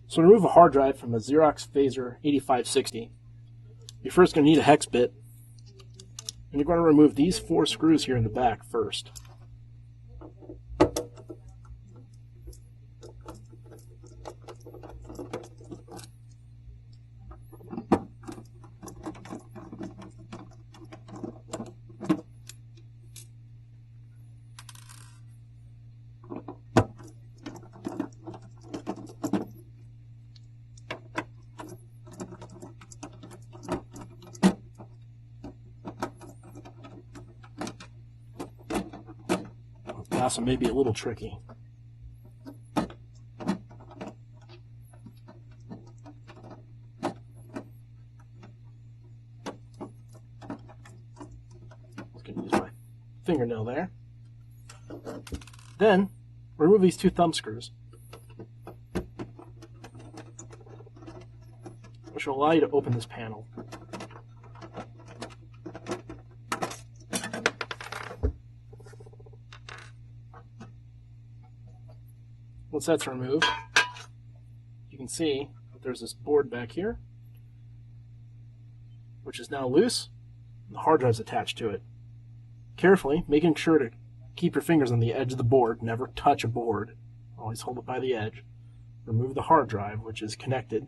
So to remove a hard drive from a Xerox Phaser 8560, you're first going to need a hex bit, and you're going to remove these 4 screws here in the back first. So maybe a little tricky. I'm going to use my fingernail there. Then remove these 2 thumb screws, which will allow you to open this panel. Once that's removed, you can see that there's this board back here, which is now loose, and the hard drive's attached to it. Carefully, making sure to keep your fingers on the edge of the board, never touch a board, always hold it by the edge. Remove the hard drive, which is connected.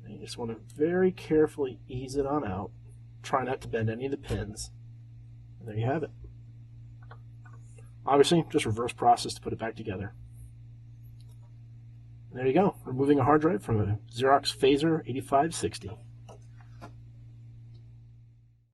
And you just want to very carefully ease it on out. Try not to bend any of the pins. And there you have it. Obviously, just reverse process to put it back together. And there you go, removing a hard drive from a Xerox Phaser 8560.